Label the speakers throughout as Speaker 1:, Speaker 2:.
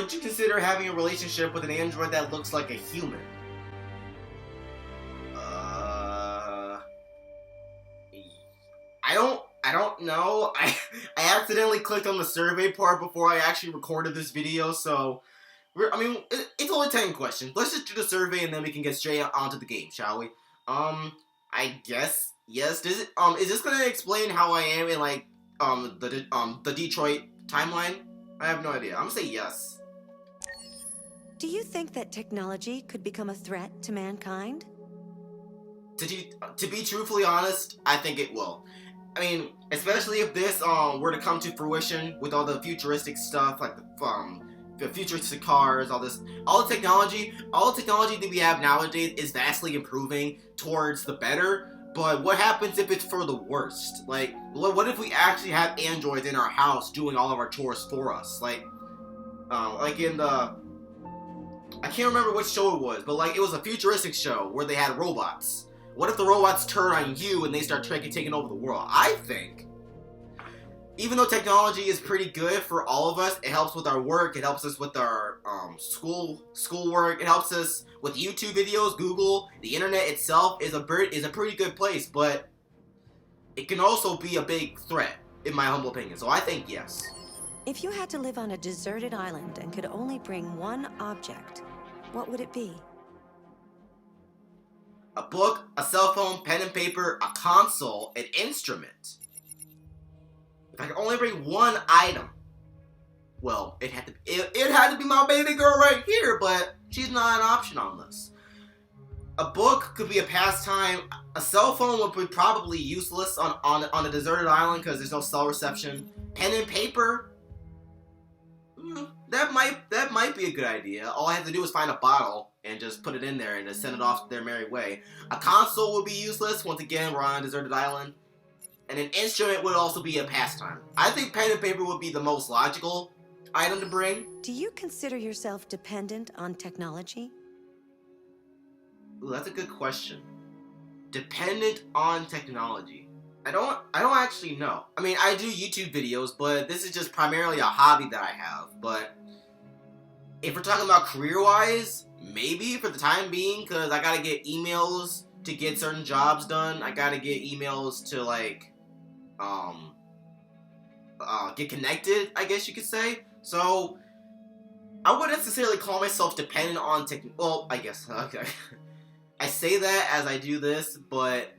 Speaker 1: would you consider having a relationship with an android that looks like a human? I don't know. I accidentally clicked on the survey part before I actually recorded this video, so it's only 10 questions. Let's just do the survey and then we can get straight onto the game, shall we? I guess yes. Is this gonna explain how I am in like the Detroit timeline? I have no idea. I'm gonna say yes.
Speaker 2: Do you think that technology could become a threat to mankind?
Speaker 1: To be truthfully honest, I think it will. I mean, especially if this were to come to fruition with all the futuristic stuff, like the futuristic cars, all the technology that we have nowadays is vastly improving towards the better. But what happens if it's for the worst? Like, what if we actually have androids in our house doing all of our chores for us? Like in the, I can't remember which show it was, but like it was a futuristic show where they had robots. What if the robots turn on you and they start taking over the world? I think, even though technology is pretty good for all of us, it helps with our work, it helps us with our schoolwork, it helps us with YouTube videos, Google, the internet itself is a pretty good place, but it can also be a big threat, in my humble opinion, so I think yes.
Speaker 2: If you had to live on a deserted island and could only bring one object, what would it be?
Speaker 1: A book, a cell phone, pen and paper, a console, an instrument. If I could only bring one item, well, it had to be my baby girl right here, but she's not an option on this. A book could be a pastime. A cell phone would be probably useless on a deserted island because there's no cell reception. Pen and paper, that might be a good idea. All I have to do is find a bottle and just put it in there and just send it off their merry way. A console would be useless. Once again, we're on a deserted island. And an instrument would also be a pastime. I think pen and paper would be the most logical item to bring.
Speaker 2: Do you consider yourself dependent on technology?
Speaker 1: Ooh, that's a good question. Dependent on technology. I don't actually know. I mean, I do YouTube videos, but this is just primarily a hobby that I have. But if we're talking about career-wise, maybe for the time being, because I gotta get emails to get certain jobs done. I gotta get emails to like get connected, I guess you could say. So I wouldn't necessarily call myself dependent on well, I guess, okay. I say that as I do this, but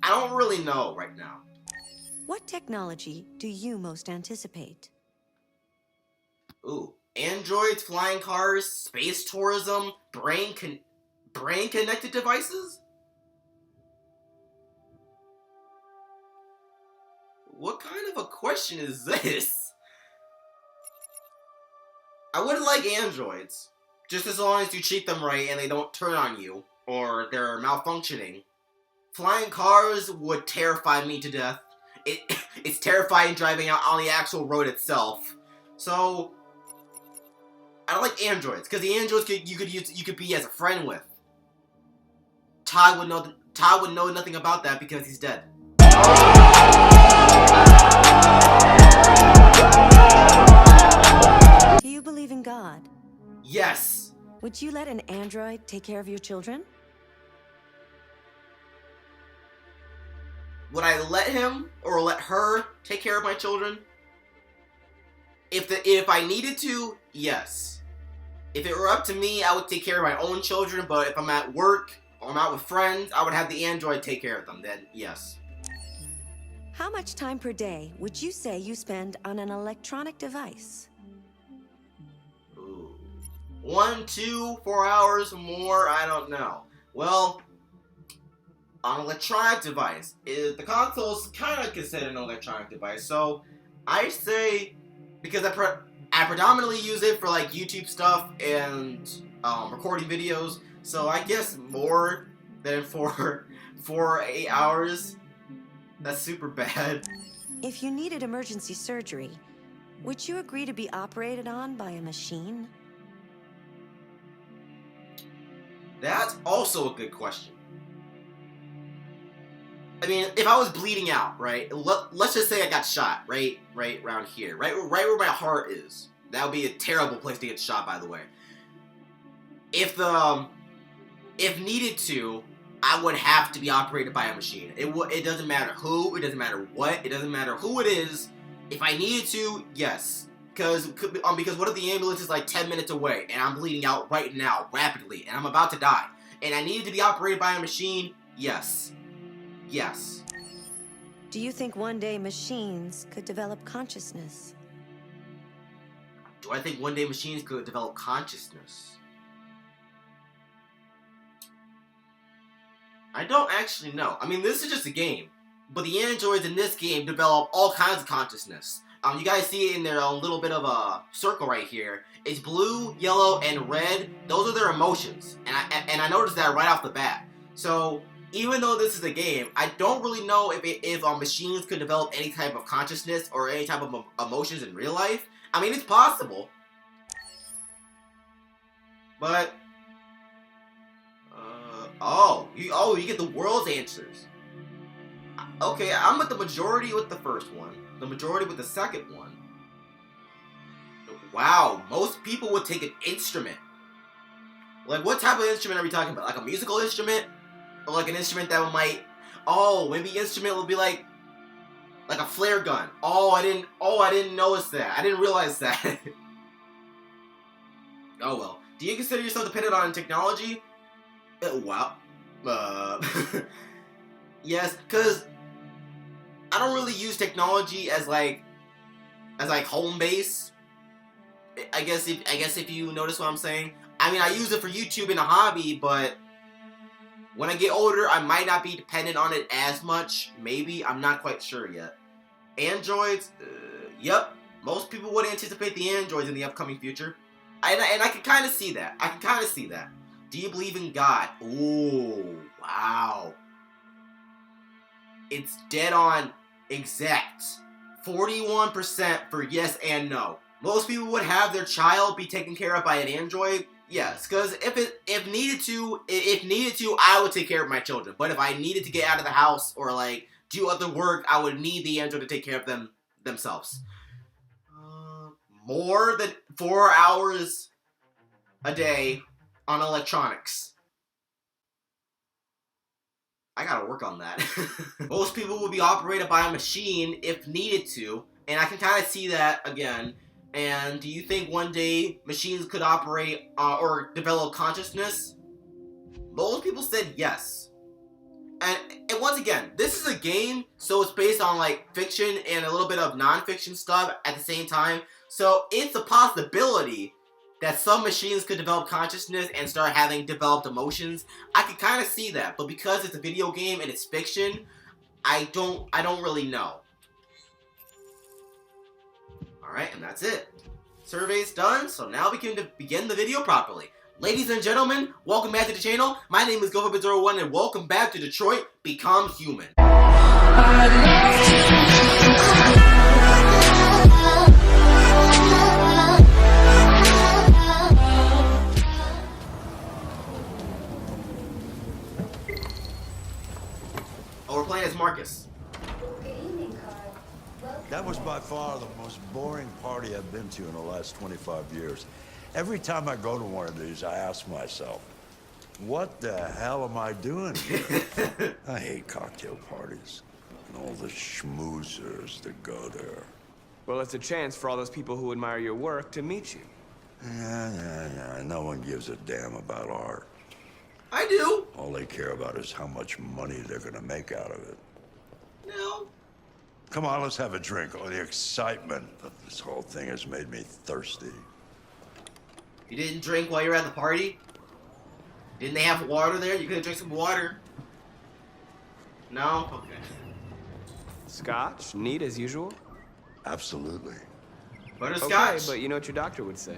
Speaker 1: I don't really know right now.
Speaker 2: What technology do you most anticipate?
Speaker 1: Ooh, androids, flying cars, space tourism, brain-connected devices? What kind of a question is this? I wouldn't like androids, just as long as you treat them right and they don't turn on you, or they're malfunctioning. Flying cars would terrify me to death. It's terrifying driving out on the actual road itself. So I don't like androids, because the androids you could be as a friend with. Todd would know nothing about that because he's dead.
Speaker 2: Do you believe in God?
Speaker 1: Yes.
Speaker 2: Would you let an android take care of your children?
Speaker 1: Would I let him or let her take care of my children? If I needed to, yes. If it were up to me, I would take care of my own children, but if I'm at work or I'm out with friends, I would have the android take care of them, then yes.
Speaker 2: How much time per day would you say you spend on an electronic device?
Speaker 1: Ooh. 1, 2, 4 hours more, I don't know. Well, on an electronic device, the console is kind of considered an electronic device, so I say, because I predominantly use it for like YouTube stuff and recording videos, so I guess more than 4 or 8 hours. That's super bad.
Speaker 2: If you needed emergency surgery, would you agree to be operated on by a machine?
Speaker 1: That's also a good question. I mean, if I was bleeding out, right? Let's just say I got shot right around here, right where my heart is. That would be a terrible place to get shot, by the way. If needed to, I would have to be operated by a machine. It doesn't matter who, it doesn't matter what, it doesn't matter who it is. If I needed to, yes. Because what if the ambulance is like 10 minutes away and I'm bleeding out right now, rapidly, and I'm about to die, and I needed to be operated by a machine? Yes. Yes.
Speaker 2: Do you think one day machines could develop consciousness?
Speaker 1: Do I think one day machines could develop consciousness? I don't actually know. I mean, this is just a game. But the androids in this game develop all kinds of consciousness. You guys see it in their little bit of a circle right here. It's blue, yellow, and red. Those are their emotions. And I noticed that right off the bat. So, even though this is a game, I don't really know if machines could develop any type of consciousness or any type of emotions in real life. I mean, it's possible. But... you get the world's answers. Okay, I'm with the majority with the first one. The majority with the second one. Wow, most people would take an instrument. Like, what type of instrument are we talking about? Like a musical instrument? Or like an instrument that might... Oh, maybe instrument would be like a flare gun. Oh, I didn't notice that. I didn't realize that. Oh well. Do you consider yourself dependent on technology? Wow. Yes, because I don't really use technology as like home base. I guess if you notice what I'm saying. I mean, I use it for YouTube and a hobby, but when I get older, I might not be dependent on it as much. Maybe. I'm not quite sure yet. Androids? Yep. Most people would anticipate the androids in the upcoming future. And I can kind of see that. Do you believe in God? Ooh, wow. It's dead on exact. 41% for yes and no. Most people would have their child be taken care of by an android. Yes, because if needed to, I would take care of my children. But if I needed to get out of the house or like do other work, I would need the android to take care of them themselves. More than 4 hours a day on electronics. I gotta work on that. Most people will be operated by a machine if needed to, and I can kind of see that again. And do you think one day machines could operate or develop consciousness? Most people said yes. And once again, this is a game, so it's based on like fiction and a little bit of non-fiction stuff at the same time. So it's a possibility that some machines could develop consciousness and start having developed emotions. I could kind of see that, but because it's a video game and it's fiction, I don't really know. Alright, and that's it. Survey's done, so now we can begin the video properly. Ladies and gentlemen, welcome back to the channel. My name is GoForBit01 and welcome back to Detroit Become Human. Oh, we're playing as Marcus.
Speaker 3: That was by far the most boring party I've been to in the last 25 years. Every time I go to one of these, I ask myself, what the hell am I doing here? I hate cocktail parties and all the schmoozers that go there.
Speaker 4: Well, it's a chance for all those people who admire your work to meet you.
Speaker 3: Yeah. No one gives a damn about art.
Speaker 1: I do.
Speaker 3: All they care about is how much money they're gonna make out of it.
Speaker 1: No.
Speaker 3: Come on, let's have a drink. Oh, the excitement of this whole thing has made me thirsty.
Speaker 1: You didn't drink while you were at the party? Didn't they have water there? You could have drank some water. No? Okay.
Speaker 4: Scotch? Neat as usual?
Speaker 3: Absolutely.
Speaker 1: Butterscotch?
Speaker 4: Okay, but you know what your doctor would say.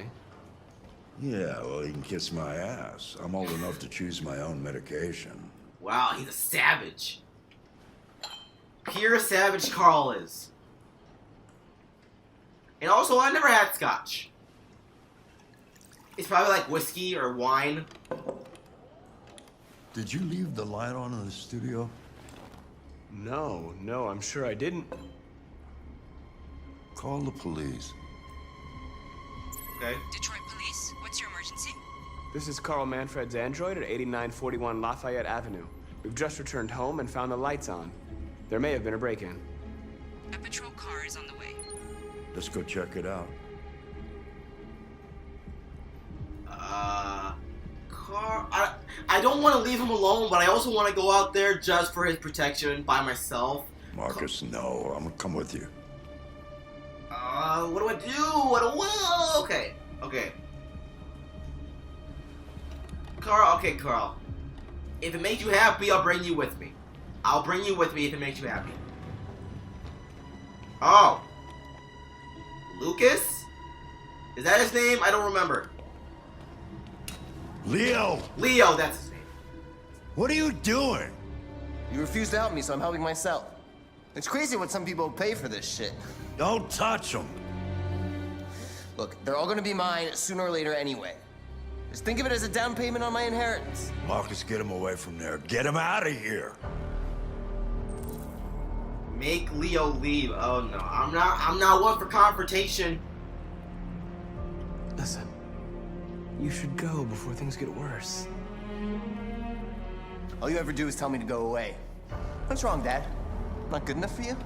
Speaker 3: Yeah, well, he can kiss my ass. I'm old enough to choose my own medication.
Speaker 1: Wow, he's a savage. Pure savage Carl is. And also, I never had scotch. It's probably like whiskey or wine.
Speaker 3: Did you leave the light on in the studio?
Speaker 4: No, I'm sure I didn't.
Speaker 3: Call the police.
Speaker 1: Okay.
Speaker 5: Detroit Police, what's your emergency?
Speaker 4: This is Carl Manfred's android at 8941 Lafayette Avenue. We've just returned home and found the lights on. There may have been a break-in.
Speaker 5: A patrol car is on the way.
Speaker 3: Let's go check it out.
Speaker 1: Carl, I don't want to leave him alone, but I also want to go out there just for his protection by myself.
Speaker 3: Marcus, no, I'm gonna come with you.
Speaker 1: What do I do? Okay. Carl. If it makes you happy, I'll bring you with me. I'll bring you with me if it makes you happy. Oh. Lucas? Is that his name? I don't remember.
Speaker 3: Leo!
Speaker 1: Leo, that's his name.
Speaker 3: What are you doing?
Speaker 6: You refuse to help me, so I'm helping myself. It's crazy what some people pay for this shit.
Speaker 3: Don't touch him.
Speaker 6: Look, they're all gonna be mine sooner or later anyway. Just think of it as a down payment on my inheritance.
Speaker 3: Marcus, get him away from there. Get him out of here.
Speaker 1: Make Leo leave. Oh no, I'm not one for confrontation.
Speaker 4: Listen, you should go before things get worse.
Speaker 6: All you ever do is tell me to go away. What's wrong, Dad? Not good enough for you?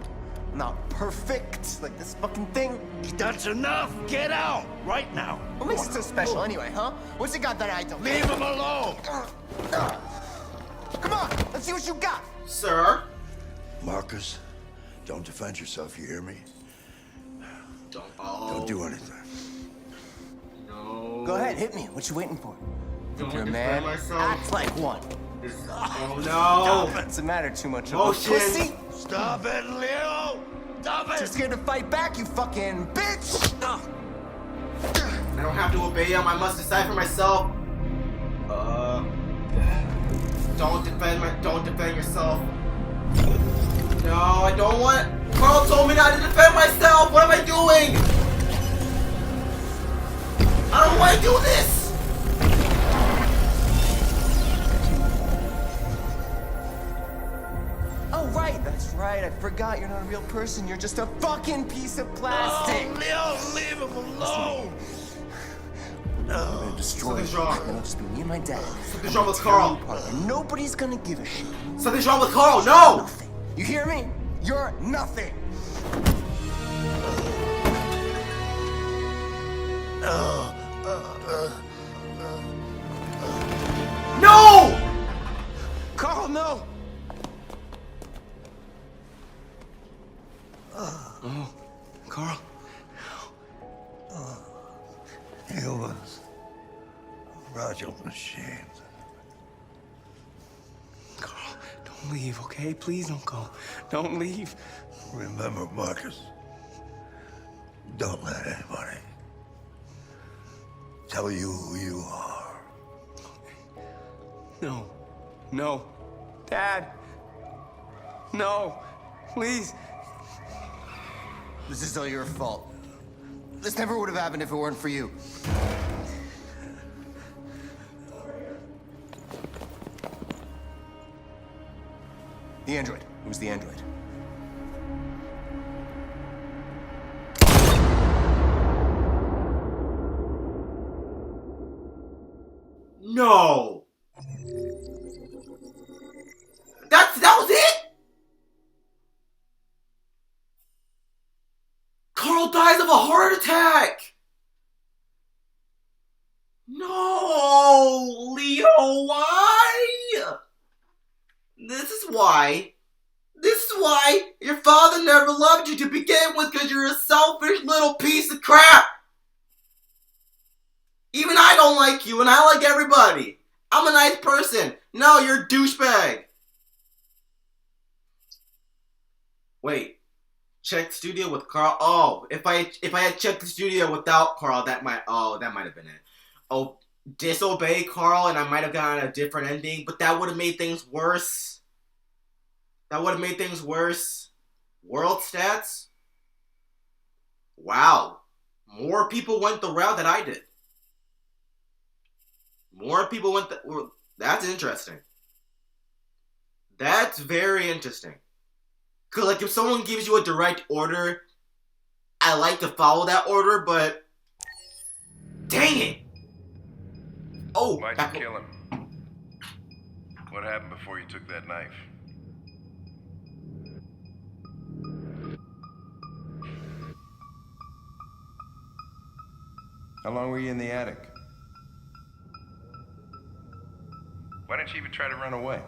Speaker 6: Not perfect, like this fucking thing?
Speaker 3: That's enough. Get out right now.
Speaker 6: What makes it so special anyway, huh? What's it got that I don't?
Speaker 3: Leave him alone.
Speaker 6: Come on, let's see what you got.
Speaker 1: Sir?
Speaker 3: Marcus, don't defend yourself, you hear me? Don't do anything.
Speaker 1: No.
Speaker 6: Go ahead, hit me. What you waiting for?
Speaker 1: Don't
Speaker 6: You're a
Speaker 1: defend
Speaker 6: man.
Speaker 1: myself.
Speaker 6: Act like one.
Speaker 1: Oh no.
Speaker 6: Doesn't matter too much of a
Speaker 1: Motion.
Speaker 6: pussy.
Speaker 3: Stop it, Leo! Stop it!
Speaker 6: Too scared to fight back, you fucking bitch!
Speaker 1: I don't have to obey him. I must decide for myself. Don't defend yourself. No, I don't want. Carl told me not to defend myself. What am I doing? I don't want to do this.
Speaker 6: Oh, right, that's right. I forgot you're not a real person. You're just a fucking piece of plastic.
Speaker 3: Oh, Leo, leave him alone!
Speaker 6: I'm gonna destroy you.
Speaker 1: Something's wrong.
Speaker 6: And it'll just be me and my dad.
Speaker 1: Something's wrong with Carl.
Speaker 6: And nobody's gonna give a shit.
Speaker 1: Something's wrong with Carl. No.
Speaker 6: Nothing. You hear me? You're nothing.
Speaker 1: No.
Speaker 4: Carl, no! Oh, Carl.
Speaker 3: Humans. Fragile machines.
Speaker 4: Carl, don't leave, okay? Please don't go. Don't leave.
Speaker 3: Remember, Marcus, don't let anybody tell you who you are.
Speaker 4: No. No. Dad. No. Please.
Speaker 6: This is all your fault. This never would have happened if it weren't for you. The android. It was the android.
Speaker 1: No. That was it? Carl dies of a heart attack. No, Leo, why? This is why your father never loved you to begin with, because you're a selfish little piece of crap. Even I don't like you, and I like everybody. I'm a nice person. No, you're a douchebag. Wait, check the studio with Carl. Oh, if I had checked the studio without Carl, that might have been it. Oh, disobey Carl, and I might have gotten a different ending, but that would have made things worse. World stats? Wow. More people went the route that I did. That's interesting. That's very interesting. Cause like if someone gives you a direct order, I like to follow that order, but Dang it! Oh,
Speaker 7: Why'd
Speaker 1: back-
Speaker 7: you kill him? What happened before you took that knife? How long were you in the attic? Why didn't you even try to run away?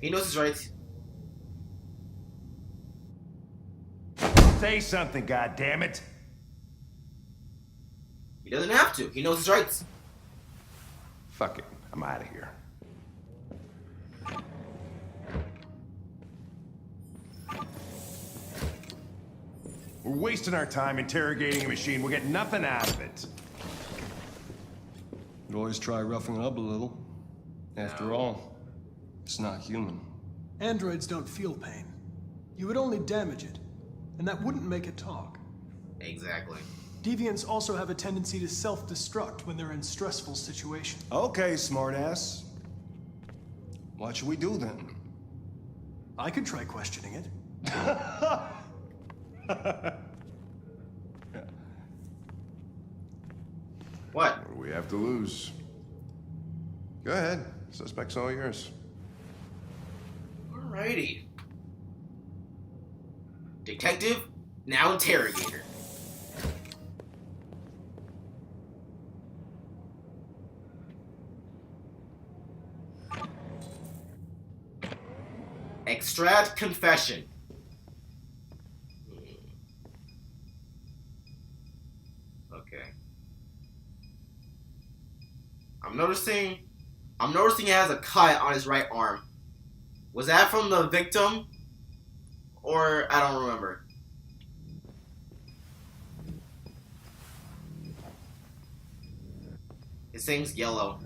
Speaker 1: He knows his rights.
Speaker 7: Say something, goddammit!
Speaker 1: He doesn't have to. He knows his rights.
Speaker 7: Fuck it. I'm out of here. We're wasting our time interrogating a machine. We'll get nothing out of it.
Speaker 8: You'd always try roughing it up a little. After all, it's not human.
Speaker 9: Androids don't feel pain. You would only damage it, and that wouldn't make it talk.
Speaker 1: Exactly.
Speaker 9: Deviants also have a tendency to self-destruct when they're in stressful situations.
Speaker 8: Okay, smartass. What should we do then?
Speaker 9: I could try questioning it.
Speaker 1: What?
Speaker 7: What do we have to lose? Go ahead. Suspect's all yours.
Speaker 1: Alrighty. Detective, now interrogator. Extract confession. Okay. I'm noticing he has a cut on his right arm. Was that from the victim? Or I don't remember. His thing's yellow.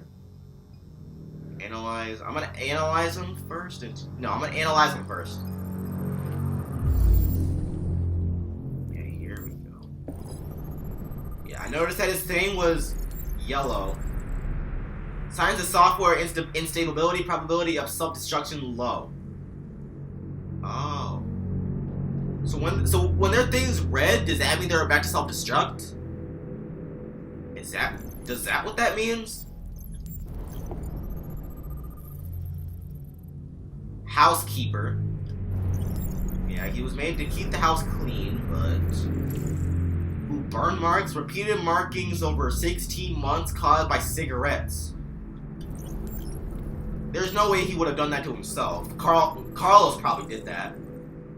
Speaker 1: Analyze. I'm gonna analyze him first. No, I'm gonna analyze him first. Okay, here we go. Yeah, I noticed that his thing was yellow. Signs of software instability, probability of self-destruction low. Oh. So when their thing's red, does that mean they're about to self-destruct? Does that what that means? Housekeeper. Yeah, he was made to keep the house clean, but burn marks, repeated markings over 16 months caused by cigarettes. There's no way he would have done that to himself. Carlos probably did that.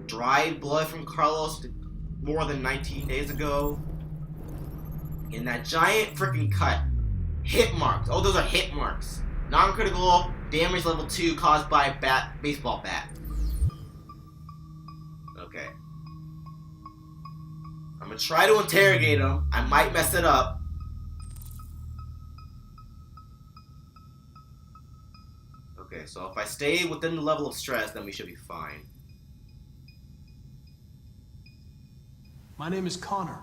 Speaker 1: Dried blood from Carlos more than 19 days ago. In that giant freaking cut. Hit marks. Oh, those are hit marks. Non-critical damage level 2 caused by a baseball bat. Okay. I'm gonna try to interrogate him. I might mess it up. Okay, so if I stay within the level of stress, then we should be fine.
Speaker 9: My name is Connor.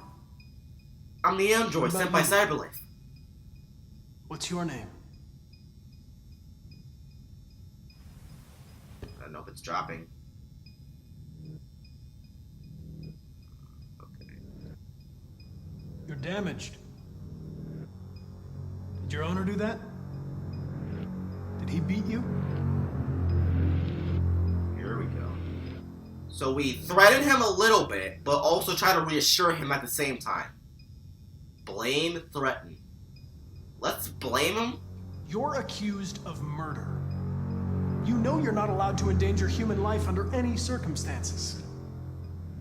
Speaker 1: I'm the android
Speaker 9: What
Speaker 1: sent
Speaker 9: about
Speaker 1: by
Speaker 9: you?
Speaker 1: Cyberlife.
Speaker 9: What's your name?
Speaker 1: I don't know if it's dropping. Okay.
Speaker 9: You're damaged. Did your owner do that? Did he beat you?
Speaker 1: Here we go. So we threaten him a little bit, but also try to reassure him at the same time. Blame, threaten. Let's blame him?
Speaker 9: You're accused of murder. You know you're not allowed to endanger human life under any circumstances.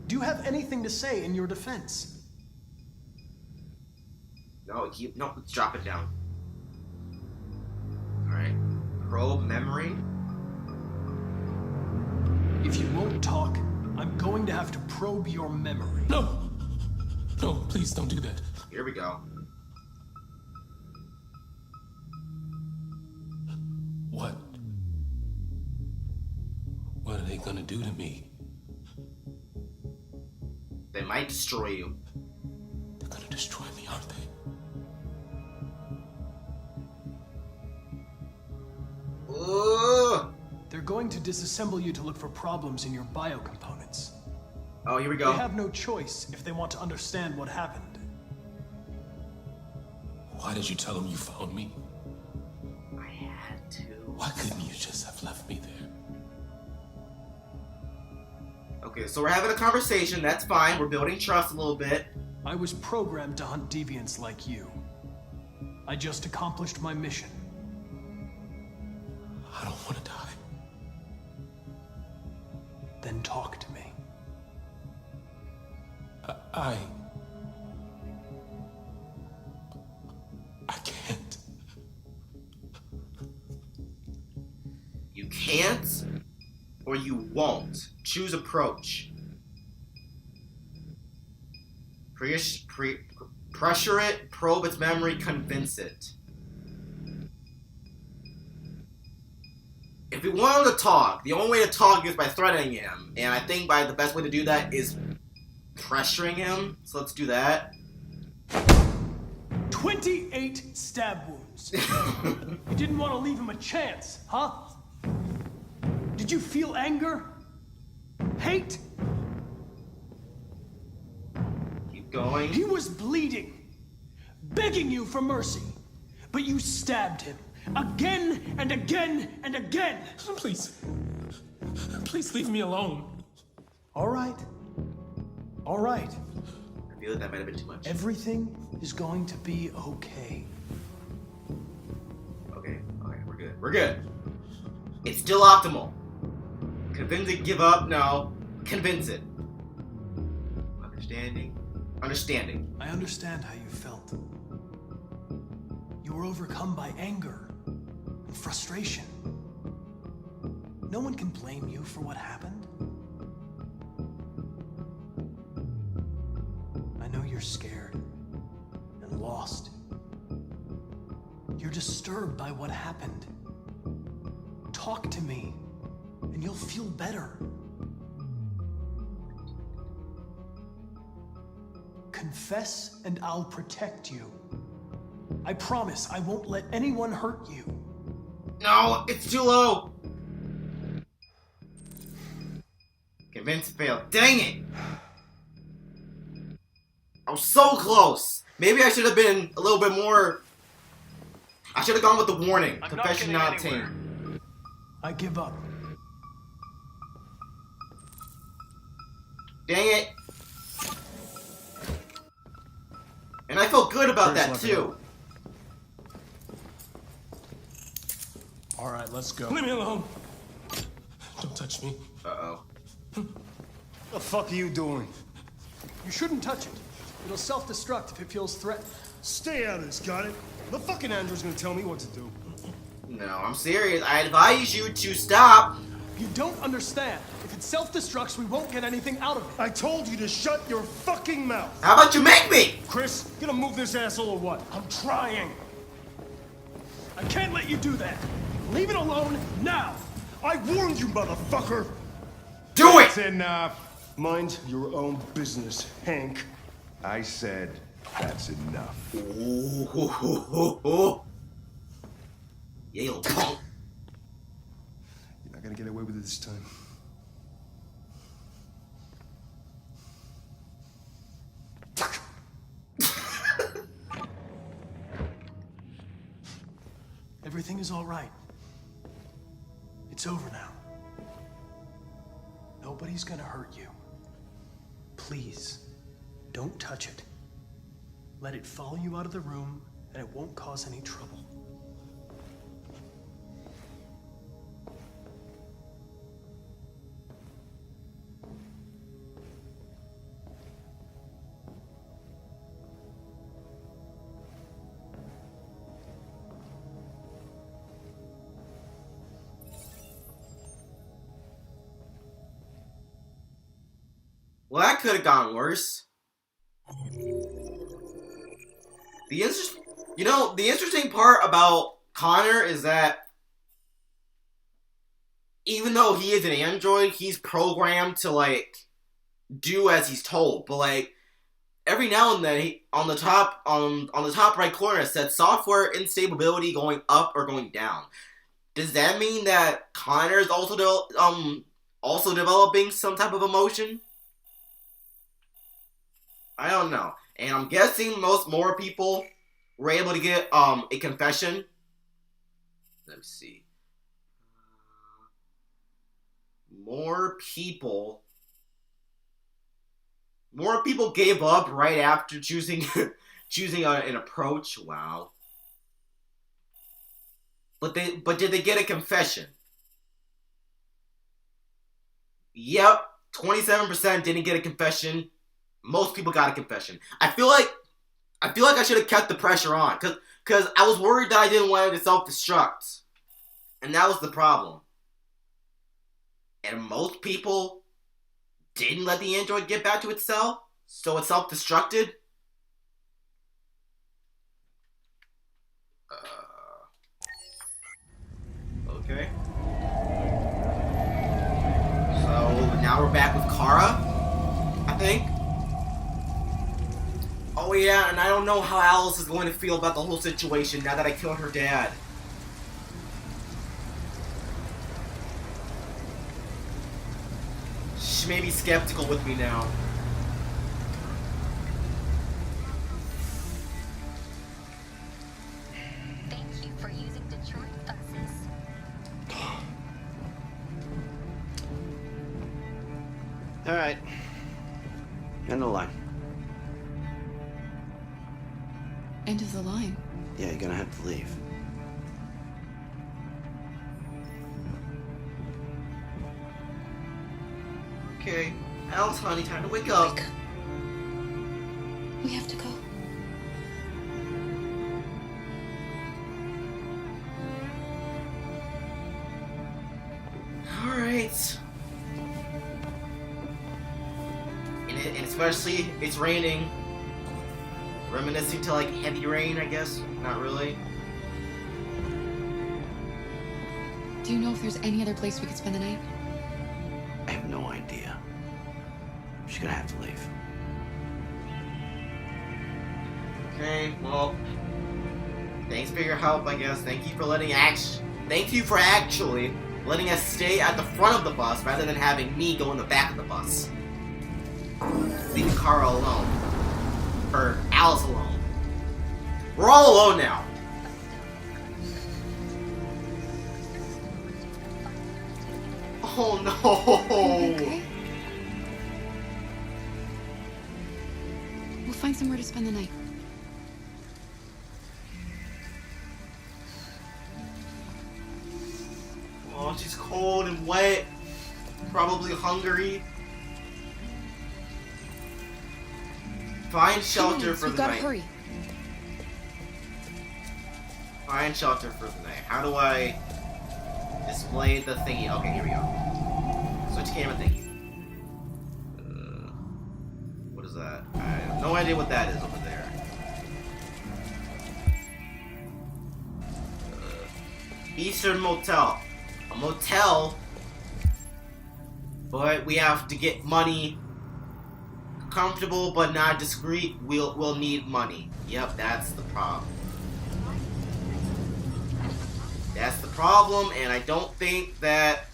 Speaker 9: Do you have anything to say in your defense?
Speaker 1: No, let's drop it down. Alright. Probe memory.
Speaker 9: If you won't talk, I'm going to have to probe your memory.
Speaker 10: No! No, please don't do that.
Speaker 1: Here we go.
Speaker 10: What? What are they gonna do to me?
Speaker 1: They might destroy you.
Speaker 10: They're gonna destroy me, aren't they?
Speaker 1: Ugh.
Speaker 9: They're going to disassemble you to look for problems in your biocomponents.
Speaker 1: Oh, here we go.
Speaker 9: They have no choice if they want to understand what happened.
Speaker 10: Why did you tell them you found me?
Speaker 1: I had to.
Speaker 10: Why couldn't you just have left me there?
Speaker 1: Okay, so we're having a conversation. That's fine. We're building trust a little bit.
Speaker 9: I was programmed to hunt deviants like you. I just accomplished my mission.
Speaker 10: I don't want to die.
Speaker 9: Then talk to me.
Speaker 10: I can't.
Speaker 1: You can't, or you won't. Choose approach. Pressure it, probe its memory, convince it. If we want him to talk, the only way to talk is by threatening him. And I think the best way to do that is pressuring him. So let's do that.
Speaker 9: 28 stab wounds. You didn't want to leave him a chance, huh? Did you feel anger? Hate?
Speaker 1: Keep going.
Speaker 9: He was bleeding, begging you for mercy, but you stabbed him again and again and again.
Speaker 10: Please. Please leave me alone.
Speaker 9: All right. All right.
Speaker 1: I feel like that might have been too much.
Speaker 9: Everything is going to be okay.
Speaker 1: Okay, we're good. We're good. It's still optimal. Convince it, give up, no. Convince it. Understanding.
Speaker 9: I understand how you felt. You were overcome by anger and frustration. No one can blame you for what happened. I know you're scared and lost. You're disturbed by what happened. Talk to me, and you'll feel better. Confess, and I'll protect you. I promise I won't let anyone hurt you.
Speaker 1: No, it's too low. Convince failed. Dang it! I was so close. Maybe I should have been a little bit more. I should have gone with the warning. Confession not obtained.
Speaker 9: I give up.
Speaker 1: Dang it. And I felt good about that too.
Speaker 8: All right, let's go.
Speaker 10: Leave me alone. Don't touch me.
Speaker 1: Uh-oh.
Speaker 8: What the fuck are you doing?
Speaker 9: You shouldn't touch it. It'll self-destruct if it feels threatened.
Speaker 8: Stay out of this, got it? The fucking android's gonna tell me what to do.
Speaker 1: No, I'm serious. I advise you to stop.
Speaker 9: You don't understand. If it self-destructs, we won't get anything out of it.
Speaker 8: I told you to shut your fucking mouth.
Speaker 1: How about you make me?
Speaker 8: Chris, you gonna move this asshole or what?
Speaker 9: I'm trying. I can't let you do that. Leave it alone now.
Speaker 8: I warned you, motherfucker.
Speaker 1: Do it!
Speaker 7: That's enough.
Speaker 8: Mind your own business, Hank.
Speaker 7: I said that's enough.
Speaker 1: Ooh. Yeah, you little punk.
Speaker 8: You're not gonna get away with it this time.
Speaker 9: Everything is all right. It's over now. Nobody's gonna hurt you. Please, don't touch it. Let it follow you out of the room, and it won't cause any trouble.
Speaker 1: Well, that could have gone worse. The interesting part about Connor is that even though he is an android, he's programmed to like do as he's told. But like every now and then, on the top right corner, it said software instability going up or going down. Does that mean that Connor is also developing some type of emotion? I don't know. And I'm guessing more people were able to get a confession. Let me see. More people gave up right after choosing an approach. Wow. But did they get a confession? Yep, 27% didn't get a confession. Most people got a confession. I feel like I should have kept the pressure on, cause I was worried that I didn't want it to self-destruct, and that was the problem. And most people didn't let the android get back to itself, so it self-destructed. Okay. So now we're back with Kara, I think. Oh yeah, and I don't know how Alice is going to feel about the whole situation now that I killed her dad. She may be skeptical with me now.
Speaker 11: Thank you for using Detroit buses.
Speaker 12: Alright. End of the line.
Speaker 13: End of the line?
Speaker 12: Yeah, you're gonna have to leave.
Speaker 1: Okay, Alice, honey, time to wake up.
Speaker 13: We have to go.
Speaker 1: Alright. And especially, it's raining. Reminiscing to like heavy rain, I guess. Not really.
Speaker 13: Do you know if there's any other place we could spend the night?
Speaker 12: I have no idea. She's gonna have to leave.
Speaker 1: Okay, well, thanks for your help, I guess. Thank you for actually letting us stay at the front of the bus rather than having me go in the back of the bus. Leaving Kara alone. Or Alice alone. We're all alone now. Oh no!
Speaker 13: Okay. We'll find somewhere to spend the night.
Speaker 1: Oh, she's cold and wet. Probably hungry. Find shelter for the night.
Speaker 13: Hurry.
Speaker 1: Find shelter for the night. How do I display the thingy? Okay, here we go. Switch camera thingy. What is that? I have no idea what that is over there. Eastern Motel. A motel, but we have to get money. Comfortable but not discreet. We'll need money. Yep, that's the problem. That's the problem, and I don't think that.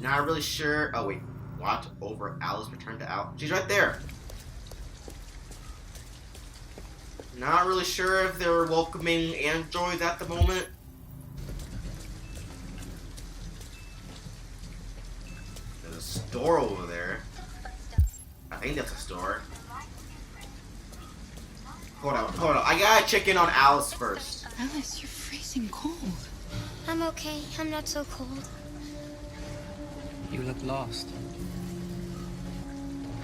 Speaker 1: Not really sure. Oh wait, watch over Alice. Return to Alice. She's right there. Not really sure if they're welcoming androids at the moment. There's a store over there. I think that's a store. Hold on. I gotta check in on Alice first.
Speaker 13: Alice, you're freezing cold.
Speaker 11: I'm okay. I'm not so cold.
Speaker 14: You look lost.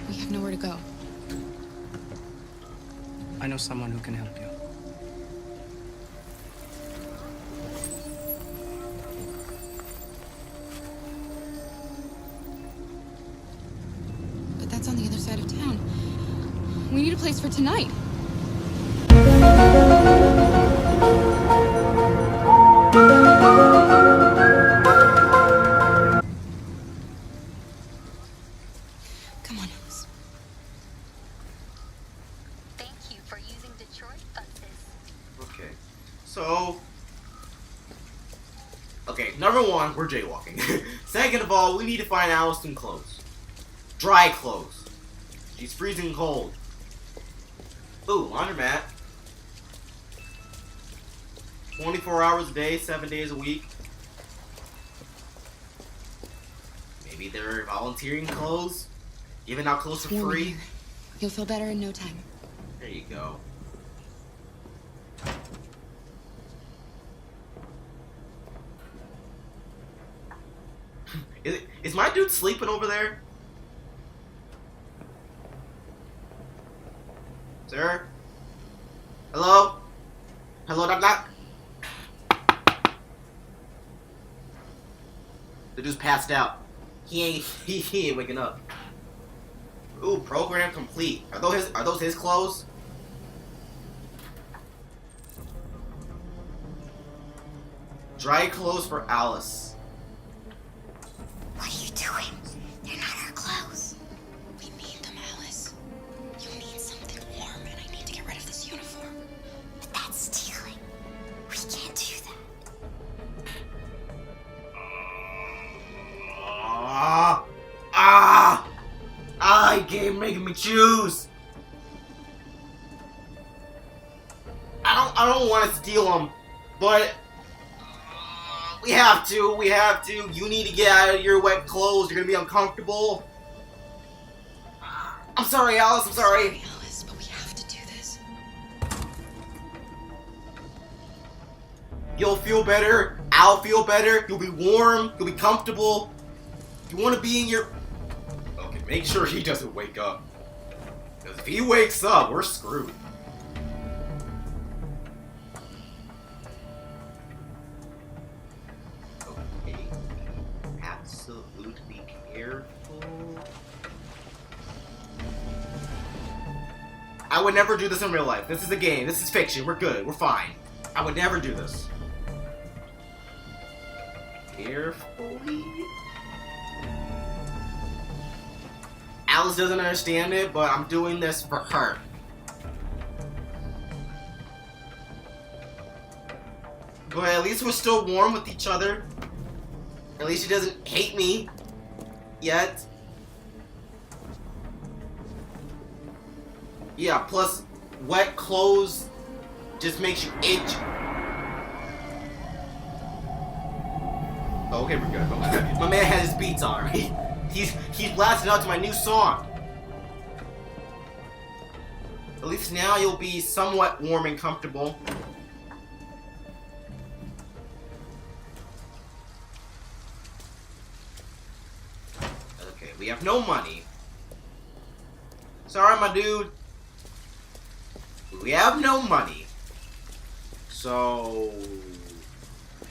Speaker 13: We have nowhere to go.
Speaker 14: I know someone who can help you.
Speaker 13: But that's on the other side of town. We need a place for tonight. Come on, Alice.
Speaker 11: Thank you for using Detroit buses.
Speaker 1: Okay. So. Okay, number one, we're jaywalking. Second of all, we need to find Alice some clothes. Dry clothes. She's freezing cold. Ooh, laundromat. 24 hours a day, 7 days a week. Maybe they're volunteering clothes, giving out clothes for
Speaker 13: Warm in
Speaker 1: free.
Speaker 13: here. You'll feel better in no time.
Speaker 1: There you go. Is my dude sleeping over there? Sir? Hello? Hello, knock knock? The dude's passed out. He ain't waking up. Ooh, program complete. Are those his clothes? Dry clothes for Alice.
Speaker 11: What are you doing? They're not our clothes.
Speaker 13: We need them, Alice. You need something warm, and I need to get rid of this uniform.
Speaker 11: But that's stealing. We can't do that.
Speaker 1: He keep making me choose. I don't want to steal them, but we have to. You need to get out of your wet clothes. You're gonna be uncomfortable. I'm sorry, Alice. I'm sorry.
Speaker 13: Alice, but we have to do this.
Speaker 1: You'll feel better. I'll feel better. You'll be warm. You'll be comfortable. You want to be in your... Okay, make sure he doesn't wake up. Because if he wakes up, we're screwed. Okay. Absolutely careful. I would never do this in real life. This is a game. This is fiction. We're good. We're fine. I would never do this. Carefully. Alice doesn't understand it, but I'm doing this for her. But at least we're still warm with each other. At least she doesn't hate me yet. Yeah, plus wet clothes just makes you itch. Oh, okay, we're good. My man has his beats on, right? He's blasting out to my new song. At least now you'll be somewhat warm and comfortable. Okay, we have no money. Sorry, my dude. We have no money. So...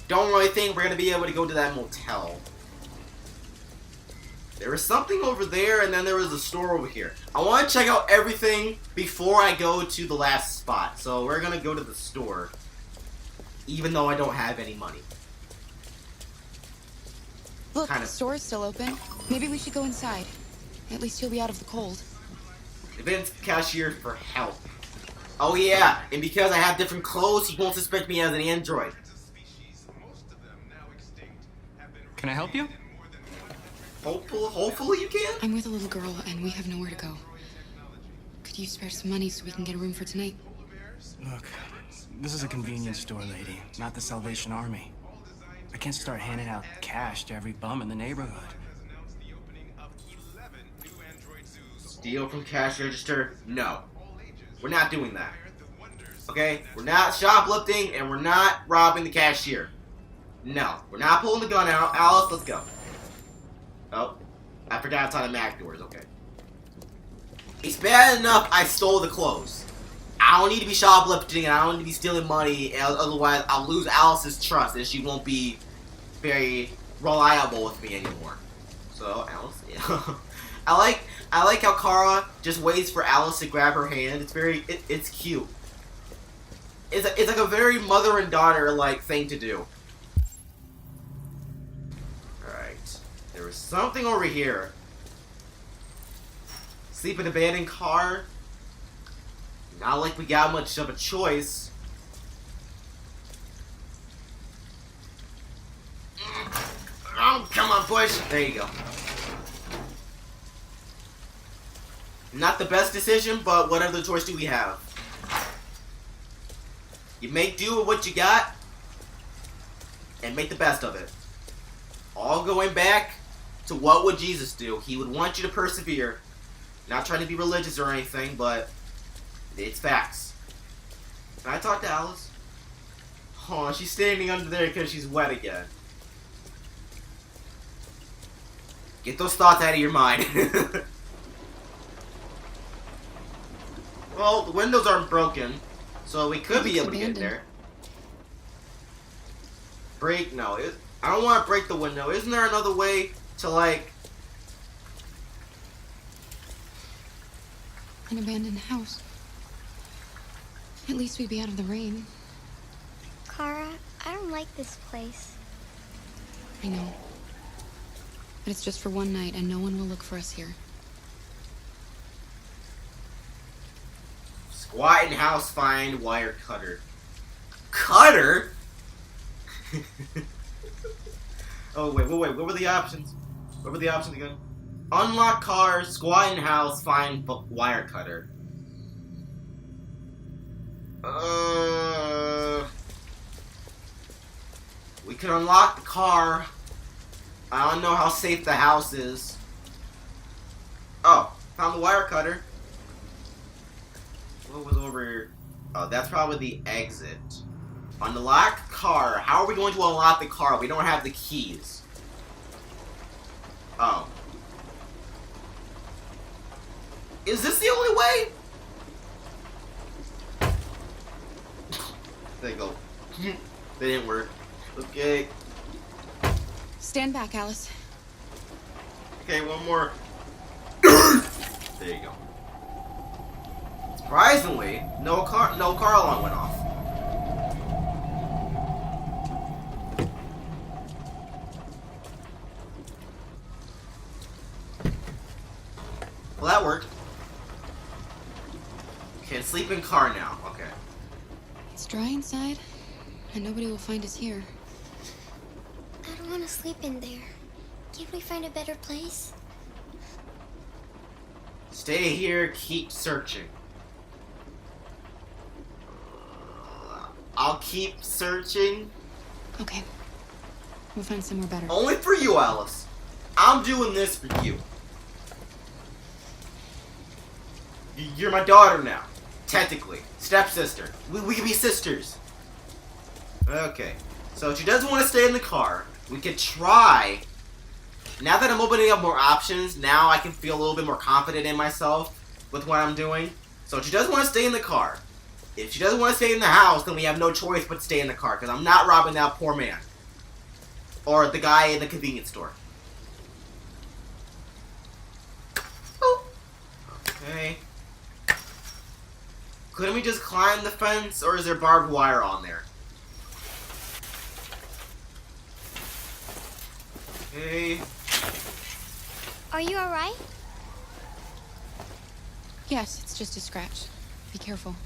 Speaker 1: don't really think we're gonna be able to go to that motel. There was something over there, and then there was a store over here. I want to check out everything before I go to the last spot. So we're gonna go to the store, even though I don't have any money.
Speaker 13: Look, the store's still open. Maybe we should go inside. At least you'll be out of the cold.
Speaker 1: Events cashier for help. Oh yeah, and because I have different clothes, he won't suspect me as an android.
Speaker 14: Can I help you?
Speaker 1: Hopefully you can.
Speaker 13: I'm with a little girl, and we have nowhere to go. Could you spare some money so we can get a room for tonight?
Speaker 14: Look, this is a convenience store, lady, not the Salvation Army. I can't start handing out cash to every bum in the neighborhood.
Speaker 1: Steal from cash register? No. We're not doing that. Okay? We're not shoplifting, and we're not robbing the cashier. No. We're not pulling the gun out. Alice, let's go. Oh. I forgot it's on the Mac doors. Okay. It's bad enough I stole the clothes. I don't need to be shoplifting, and I don't need to be stealing money, otherwise I'll lose Alice's trust, and she won't be very reliable with me anymore. So, Alice, yeah. I like how Kara just waits for Alice to grab her hand. It's it's cute. It's like a very mother and daughter like thing to do. Alright. There was something over here. Sleep in an abandoned car. Not like we got much of a choice. Oh, come on, push. There you go. Not the best decision, but what other choice do we have? You make do with what you got, and make the best of it. All going back to what would Jesus do? He would want you to persevere. Not trying to be religious or anything, but it's facts. Can I talk to Alice? Oh, she's standing under there because she's wet again. Get those thoughts out of your mind. Well, the windows aren't broken, so we could be able to get in there. Break? No. I don't want to break the window. Isn't there another way to, like...
Speaker 13: An abandoned house. At least we'd be out of the rain.
Speaker 11: Kara, I don't like this place.
Speaker 13: I know. But it's just for one night, and no one will look for us here.
Speaker 1: Squat in house, find wire cutter. Cutter? Oh, wait. What were the options? What were the options again? Unlock car, squat in house, find wire cutter. We can unlock the car. I don't know how safe the house is. Oh, found the wire cutter. What was over here? Oh, that's probably the exit. Unlock car. How are we going to unlock the car? We don't have the keys. Oh. Is this the only way? There you go. They didn't work. Okay.
Speaker 13: Stand back, Alice.
Speaker 1: Okay, one more. There you go. Surprisingly, no car alarm went off. Well, that worked. Can sleep in car now. Okay.
Speaker 13: It's dry inside, and nobody will find us here.
Speaker 11: I don't want to sleep in there. Can't we find a better place?
Speaker 1: Stay here, keep searching. I'll keep searching.
Speaker 13: Okay. We'll find somewhere better.
Speaker 1: Only for you, Alice. I'm doing this for you. You're my daughter now. Technically. Stepsister. We can be sisters. Okay. So if she doesn't want to stay in the car, we could try. Now that I'm opening up more options, now I can feel a little bit more confident in myself with what I'm doing. So if she doesn't want to stay in the car, if she doesn't want to stay in the house, then we have no choice but to stay in the car, because I'm not robbing that poor man. Or the guy in the convenience store. Oh. Okay. Couldn't we just climb the fence, or is there barbed wire on there? Okay.
Speaker 11: Are you alright?
Speaker 13: Yes, it's just a scratch. Be careful.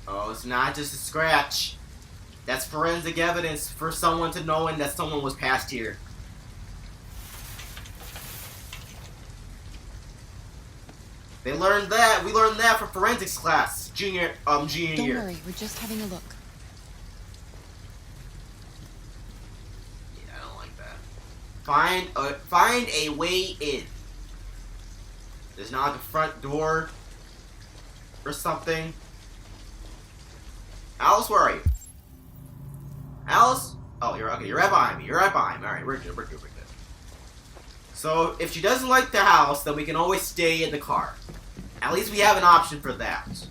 Speaker 1: Oh, it's not just a scratch. That's forensic evidence for someone to knowing that someone was passed here. They learned that. We learned that from forensics class, junior year.
Speaker 13: Don't worry, we're just having a look.
Speaker 1: Yeah, I don't like that. Find a way in. There's not like a front door or something. Alice, where are you? Alice? Oh, you're okay. You're right behind me. You're right behind me. All right, we're good. We're good. We're good. So if she doesn't like the house, then we can always stay in the car. At least we have an option for that.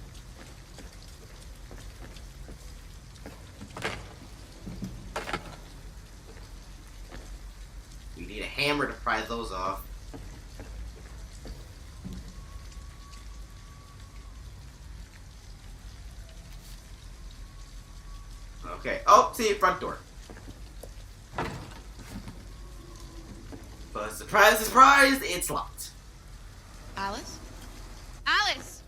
Speaker 1: We need a hammer to pry those off. Okay. Oh, see, front door. But surprise, surprise, it's locked.
Speaker 13: Alice? Alice!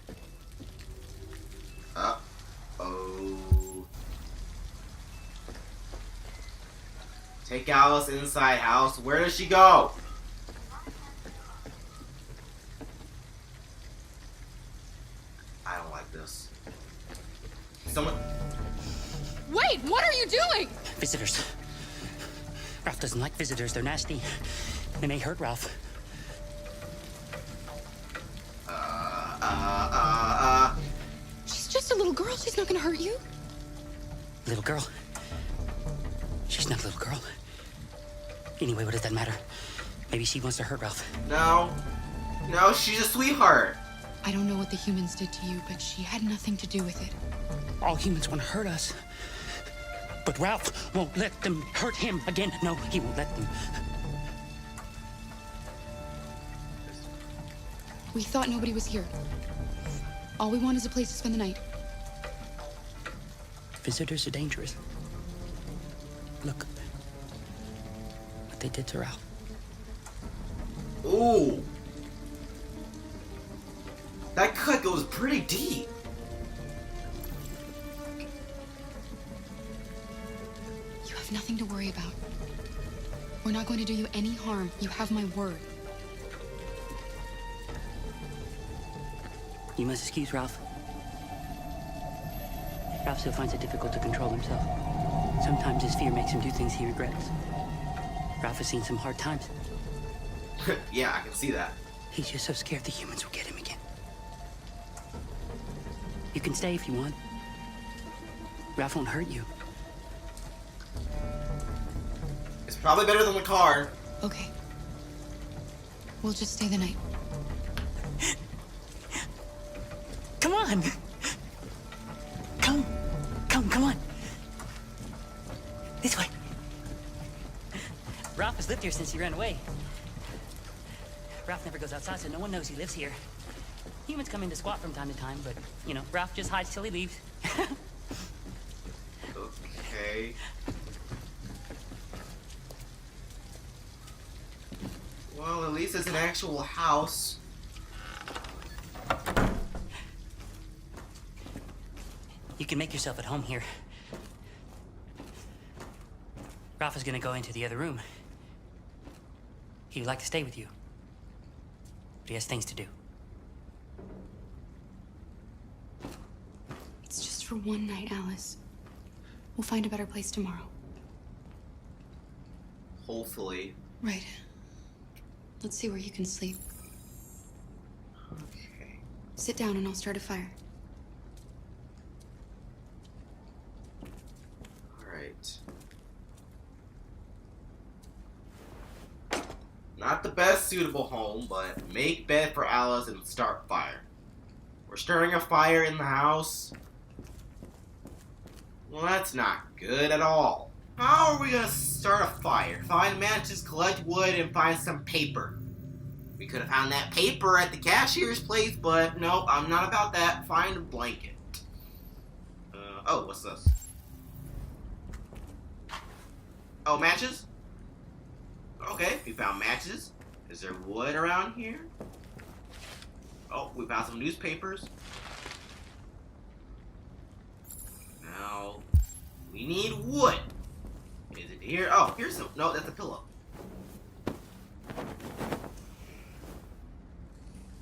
Speaker 1: Uh-oh. Take Alice inside house. Where does she go? this. Someone.
Speaker 13: Wait, what are you doing?
Speaker 15: Visitors. Ralph doesn't like visitors. They're nasty. They may hurt Ralph.
Speaker 13: She's just a little girl. She's not gonna hurt you.
Speaker 15: Little girl? She's not a little girl. Anyway, what does that matter? Maybe she wants to hurt Ralph.
Speaker 1: No. No, she's a sweetheart.
Speaker 13: I don't know what the humans did to you, but she had nothing to do with it.
Speaker 15: All humans want to hurt us. But Ralph won't let them hurt him again. No, he won't let them.
Speaker 13: We thought nobody was here. All we want is a place to spend the night.
Speaker 15: Visitors are dangerous. Look what they did to Ralph.
Speaker 1: Ooh. That cut goes pretty deep.
Speaker 13: You have nothing to worry about. We're not going to do you any harm. You have my word.
Speaker 15: You must excuse Ralph. Ralph still finds it difficult to control himself. Sometimes his fear makes him do things he regrets. Ralph has seen some hard times.
Speaker 1: Yeah, I can see that.
Speaker 15: He's just so scared the humans will get him again. You can stay if you want. Ralph won't hurt you.
Speaker 1: It's probably better than the car.
Speaker 13: Okay. We'll just stay the night.
Speaker 15: Come on! Come on! This way. Ralph has lived here since he ran away. Ralph never goes outside, so no one knows he lives here. Humans come in to squat from time to time, but, you know, Ralph just hides till he leaves.
Speaker 1: Okay. Well, at least it's an actual house.
Speaker 15: You can make yourself at home here. Ralph is gonna go into the other room. He would like to stay with you, but he has things to do.
Speaker 13: It's just for one night, Alice. We'll find a better place tomorrow.
Speaker 1: Hopefully.
Speaker 13: Right. Let's see where you can sleep.
Speaker 1: Okay.
Speaker 13: Sit down and I'll start a fire.
Speaker 1: Alright. Not the best suitable home, but make bed for Alice and start fire. We're starting a fire in the house. Well, that's not good at all. How are we gonna start a fire? Find matches, collect wood, and find some paper. We could have found that paper at the cashier's place, but nope, I'm not about that. Find a blanket. Oh, what's this? Oh, matches? Okay, we found matches. Is there wood around here? Oh, we found some newspapers. Now, we need wood. Is it here? Oh, here's some. No, that's a pillow.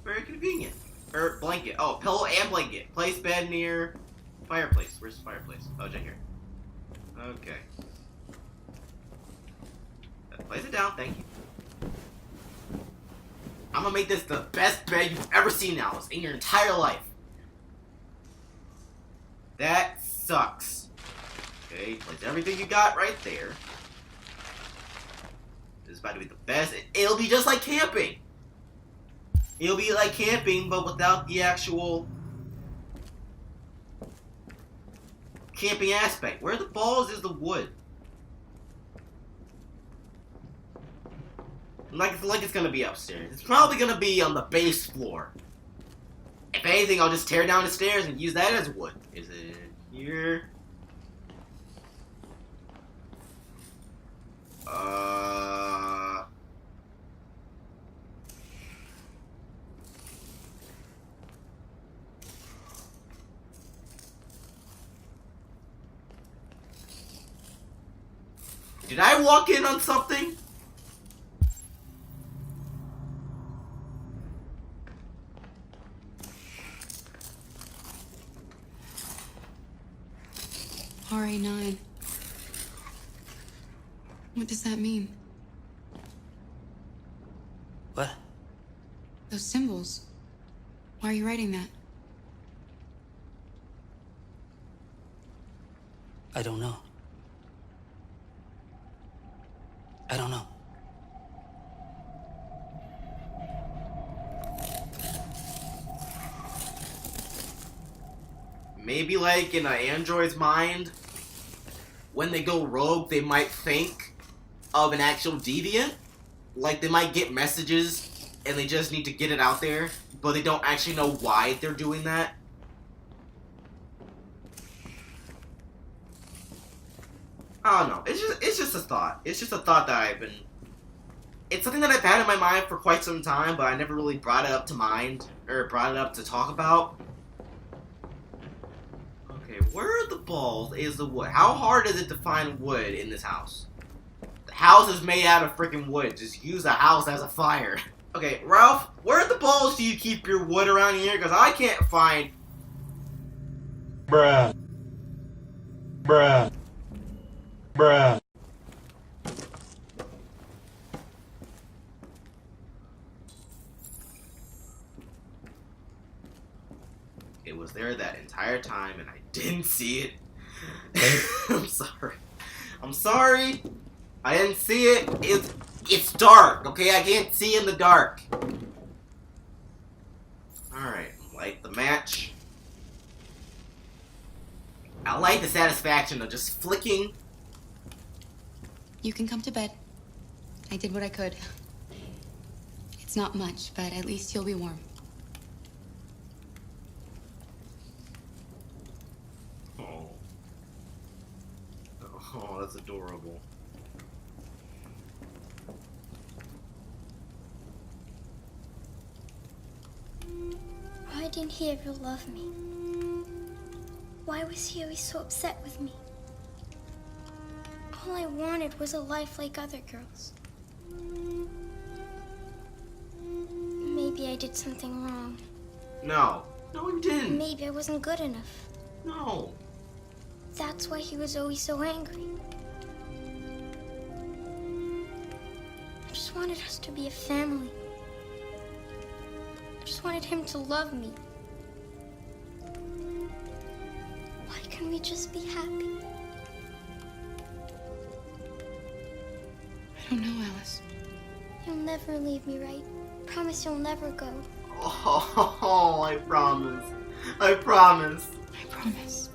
Speaker 1: Very convenient. Or blanket. Oh, pillow and blanket. Place bed near fireplace. Where's the fireplace? Oh, it's right here. Okay. Place it down, thank you. I'm gonna make this the best bed you've ever seen, Alice, in your entire life. That sucks. Okay, place everything you got right there. This is about to be the best. It'll be just like camping. It'll be like camping, but without the actual camping aspect. Where the balls is the wood? Like it's gonna be upstairs. It's probably gonna be on the base floor. If anything, I'll just tear down the stairs and use that as wood. Is it here? Did I walk in on something?
Speaker 13: RA9. What does that mean?
Speaker 15: What?
Speaker 13: Those symbols. Why are you writing that?
Speaker 15: I don't know. I don't know.
Speaker 1: Maybe like in an android's mind, when they go rogue, they might think of an actual deviant. Like they might get messages and they just need to get it out there, but they don't actually know why they're doing that. I don't know. It's just a thought. It's just a thought that I've been. It's something that I've had in my mind for quite some time, but I never really brought it up to mind or brought it up to talk about. Okay, where are the balls? Is the wood? How hard is it to find wood in this house? The house is made out of freaking wood. Just use a house as a fire. Okay, Ralph, where the balls do you keep your wood around here? Because I can't find.
Speaker 16: Bruh. Bruh. Bruh.
Speaker 1: It was there that entire time and I didn't see it. I'm sorry. I'm sorry. I didn't see it. It's dark, okay? I can't see in the dark. Alright, light the match. I like the satisfaction of just flicking.
Speaker 13: You can come to bed. I did what I could. It's not much, but at least you'll be warm.
Speaker 1: Oh, that's adorable.
Speaker 11: Why didn't he ever love me? Why was he always so upset with me? All I wanted was a life like other girls. Maybe I did something wrong.
Speaker 1: No. No, you didn't.
Speaker 11: Maybe I wasn't good enough.
Speaker 1: No.
Speaker 11: That's why he was always so angry. I just wanted us to be a family. I just wanted him to love me. Why can't we just be happy?
Speaker 13: I don't know, Alice.
Speaker 11: You'll never leave me, right? Promise you'll never go.
Speaker 1: Oh, I promise. I promise.
Speaker 13: I promise.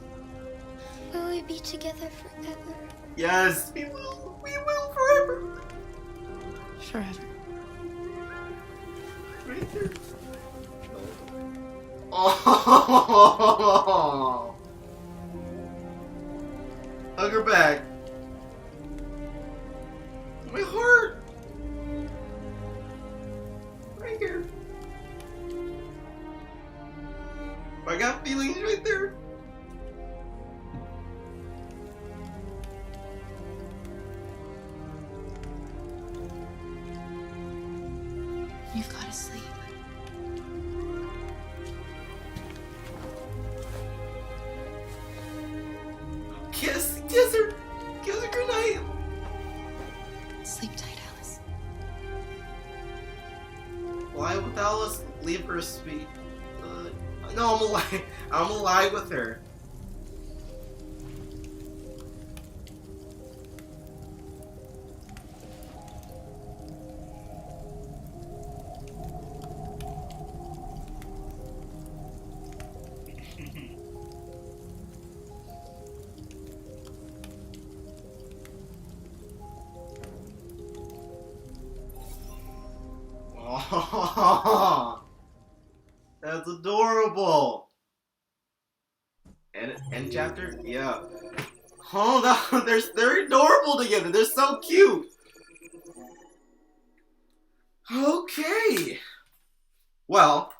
Speaker 11: Will we be together forever?
Speaker 1: Yes, we will. We will forever.
Speaker 13: Forever.
Speaker 1: Right there. Oh. Hug her back. My heart. Right here. I got feelings right there.
Speaker 13: You've got to sleep.
Speaker 1: Kiss her. Kiss her goodnight.
Speaker 13: Sleep tight, Alice.
Speaker 1: Lie with Alice, leave her asleep. No, I'm alive with her. Oh, that's adorable. End chapter? Yeah. Oh, they're adorable together. They're so cute. Okay. Well,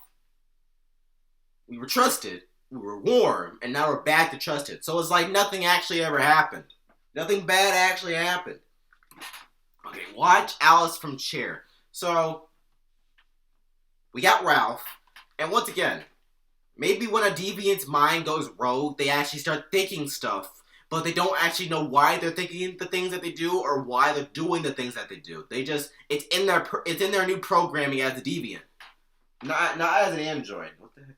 Speaker 1: we were trusted, we were warm, and now we're back to trusted. So it's like nothing actually ever happened. Nothing bad actually happened. Okay, watch Alice from chair. So we got Ralph, and once again, maybe when a deviant's mind goes rogue, they actually start thinking stuff but they don't actually know why they're thinking the things that they do or why they're doing the things that they do. They just, it's in their new programming as a deviant, not as an android. What the heck?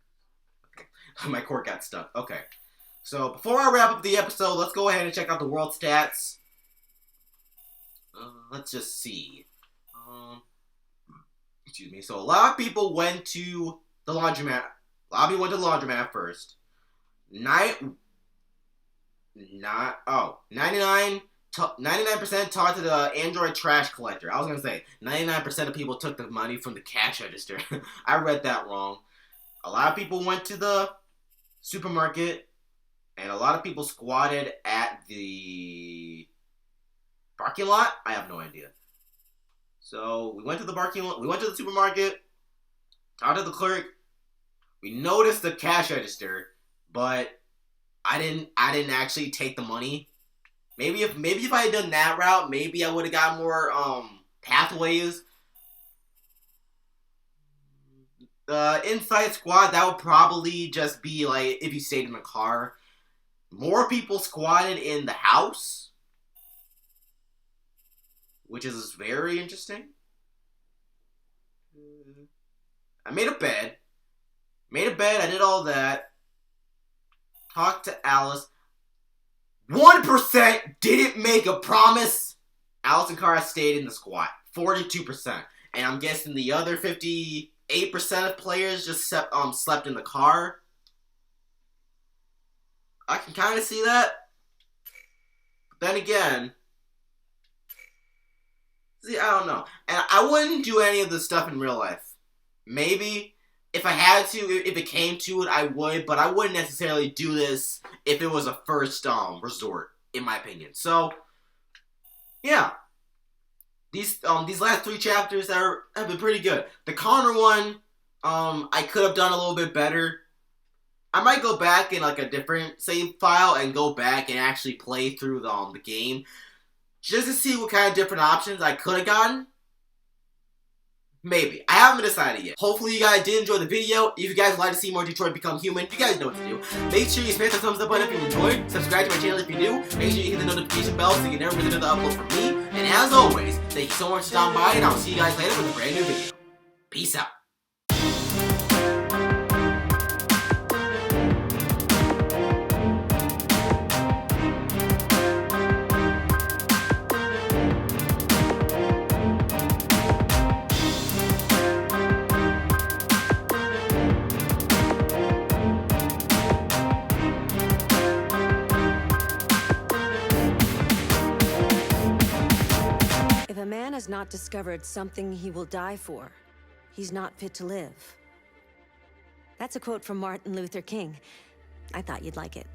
Speaker 1: Okay. My cord got stuck. Okay. So before I wrap up the episode, let's go ahead and check out the world stats. Let's just see. Excuse me. So a lot of people went to the laundromat. A lot of people went to the laundromat first. 99% talked to the Android trash collector. I was going to say 99% of people took the money from the cash register. I read that wrong. A lot of people went to the supermarket, and a lot of people squatted at the parking lot. I have no idea. So we went to the parking lot. We went to the supermarket, talked to the clerk. We noticed the cash register, but I didn't actually take the money. Maybe if I had done that route, maybe I would have got more pathways. The inside squad, that would probably just be like if you stayed in the car. More people squatted in the house, which is very interesting. I made a bed. I did all that. Talked to Alice. 1% didn't make a promise. Alice and Kara stayed in the squat. 42%. And I'm guessing the other 58% of players just slept in the car. I can kind of see that. But then again, see, I don't know. And I wouldn't do any of this stuff in real life. Maybe if I had to, if it came to it, I would, but I wouldn't necessarily do this if it was a first resort, in my opinion. So, yeah. These last 3 chapters have been pretty good. The Connor one, I could have done a little bit better. I might go back in like a different save file and go back and actually play through the game just to see what kind of different options I could have gotten. Maybe. I haven't decided yet. Hopefully you guys did enjoy the video. If you guys would like to see more Detroit Become Human, you guys know what to do. Make sure you smash the thumbs up button if you enjoyed. Subscribe to my channel if you do. Make sure you hit the notification bell so you can never miss another upload from me. And as always, thank you so much for stopping by, and I'll see you guys later with a brand new video. Peace out.
Speaker 2: If a man has not discovered something he will die for, he's not fit to live. That's a quote from Martin Luther King. I thought you'd like it.